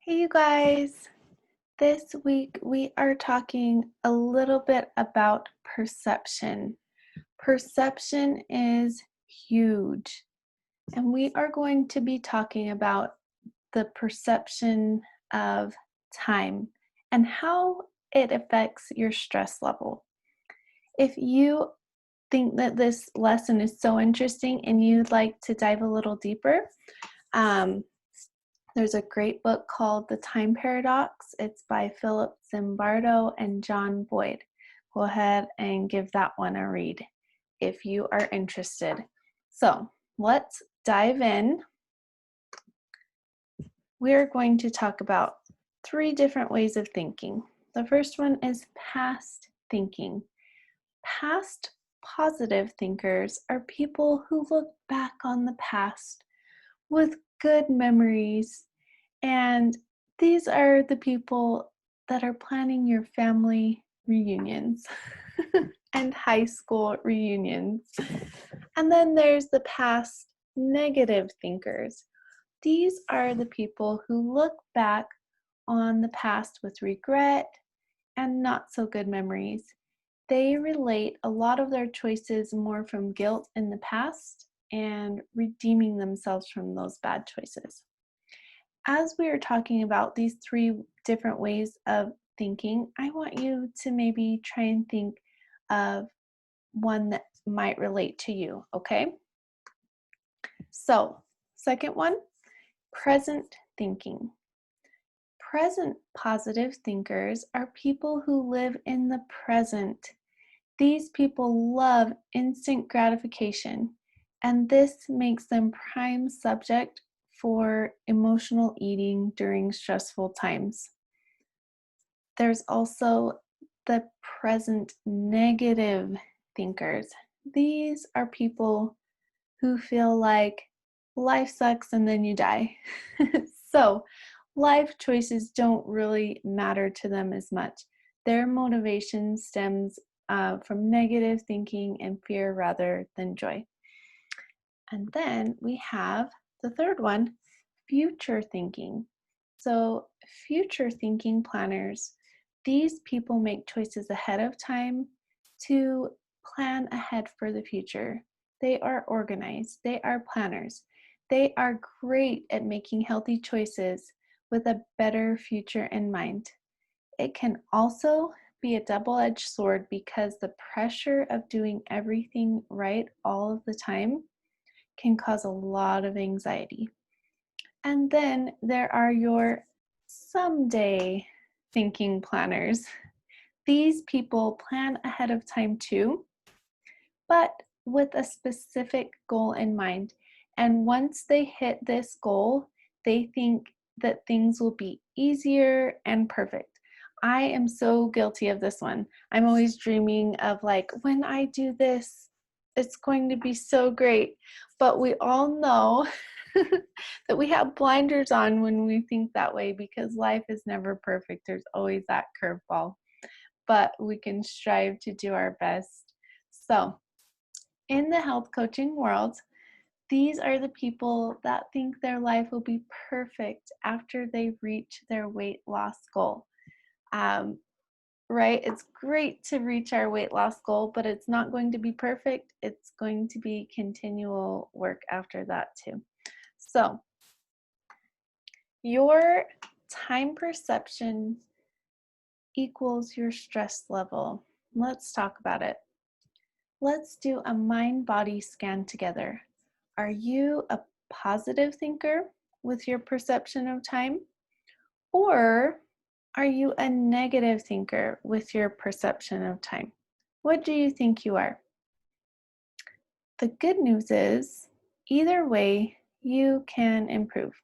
Hey, you guys. This week we are talking a little bit about perception. Perception is huge, and we are going to be talking about the perception of time and how it affects your stress level. If you think that this lesson is so interesting and you'd like to dive a little deeper, um, there's a great book called The Time Paradox. It's by Philip Zimbardo and John Boyd. Go ahead and give that one a read if you are interested. So let's dive in. We're going to talk about 3 different ways of thinking. The first one is past thinking. Past positive thinkers are people who look back on the past with good memories, and these are the people that are planning your family reunions and high school reunions. And then there's the past negative thinkers. These are the people who look back on the past with regret and not so good memories. They relate a lot of their choices more from guilt in the past and redeeming themselves from those bad choices. As we are talking about these 3 different ways of thinking, I want you to maybe try and think of one that might relate to you, okay? So, second one, present thinking. Present positive thinkers are people who live in the present. These people love instant gratification, and this makes them prime subject for emotional eating during stressful times. There's also the present negative thinkers. These are people who feel like life sucks and then you die. So, life choices don't really matter to them as much. Their motivation stems from negative thinking and fear rather than joy. And then we have the third one, future thinking. So, future thinking planners, these people make choices ahead of time to plan ahead for the future. They are organized, they are planners. They are great at making healthy choices with a better future in mind. It can also be a double edged sword because the pressure of doing everything right all of the time can cause a lot of anxiety. And then there are your someday thinking planners. These people plan ahead of time too, but with a specific goal in mind. And once they hit this goal, they think that things will be easier and perfect. I am so guilty of this one. I'm always dreaming of like, when I do this, it's going to be so great. But we all know that we have blinders on when we think that way because life is never perfect. There's always that curveball, but we can strive to do our best. So, in the health coaching world, these are the people that think their life will be perfect after they reach their weight loss goal. Um, right? It's great to reach our weight loss goal, but it's not going to be perfect. It's going to be continual work after that, too. So, your time perception equals your stress level. Let's talk about it. Let's do a mind body scan together. Are you a positive thinker with your perception of time? Or are you a negative thinker with your perception of time? What do you think you are? The good news is, either way, you can improve.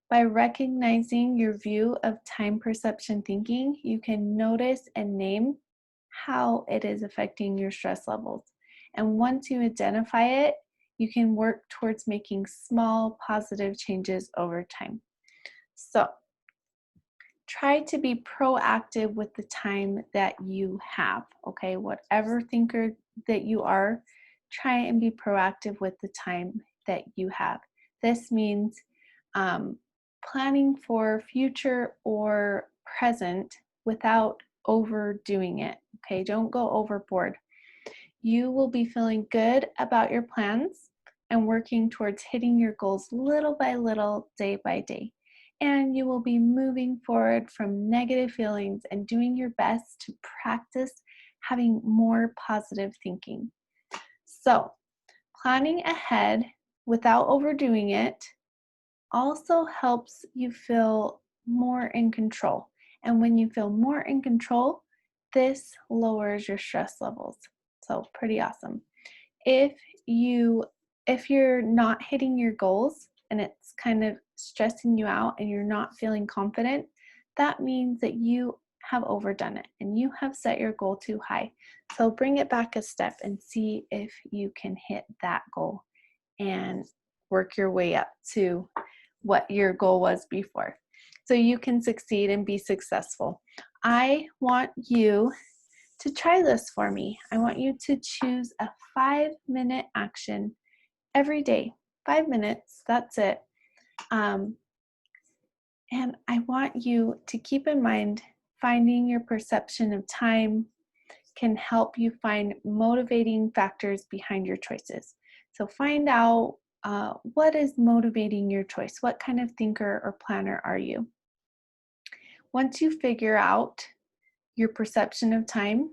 By recognizing your view of time perception thinking, you can notice and name how it is affecting your stress levels. And once you identify it, you can work towards making small positive changes over time. So, try to be proactive with the time that you have, okay? Whatever thinker that you are, try and be proactive with the time that you have. This means planning for future or present without overdoing it. Okay, don't go overboard. You will be feeling good about your plans and working towards hitting your goals little by little, day by day. And you will be moving forward from negative feelings and doing your best to practice having more positive thinking. So, planning ahead without overdoing it also helps you feel more in control. And when you feel more in control, this lowers your stress levels. So pretty awesome. If you if you're not hitting your goals and it's kind of stressing you out and you're not feeling confident, that means that you have overdone it and you have set your goal too high. So bring it back a step and see if you can hit that goal and work your way up to what your goal was before. So you can succeed and be successful. I want you to try this for me. I want you to choose a 5-minute action every day. 5 minutes, that's it. And I want you to keep in mind finding your perception of time can help you find motivating factors behind your choices. So find out what is motivating your choice. What kind of thinker or planner are you? Once you figure out your perception of time,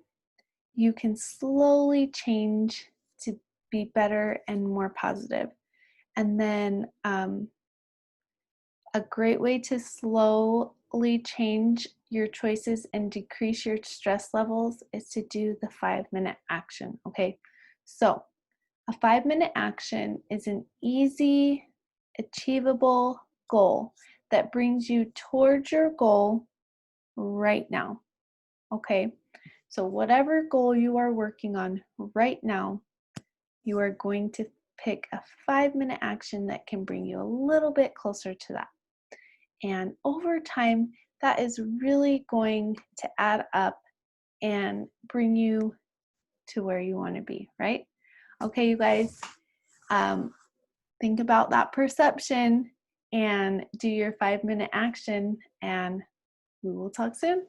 you can slowly change to be better and more positive. And then a great way to slowly change your choices and decrease your stress levels is to do the 5-minute action. Okay, so a 5-minute action is an easy, achievable goal that brings you towards your goal right now. Okay, so whatever goal you are working on right now, you are going to pick a 5-minute action that can bring you a little bit closer to that. And over time, that is really going to add up and bring you to where you want to be, right? Okay, you guys, think about that perception and do your 5-minute action, and we will talk soon.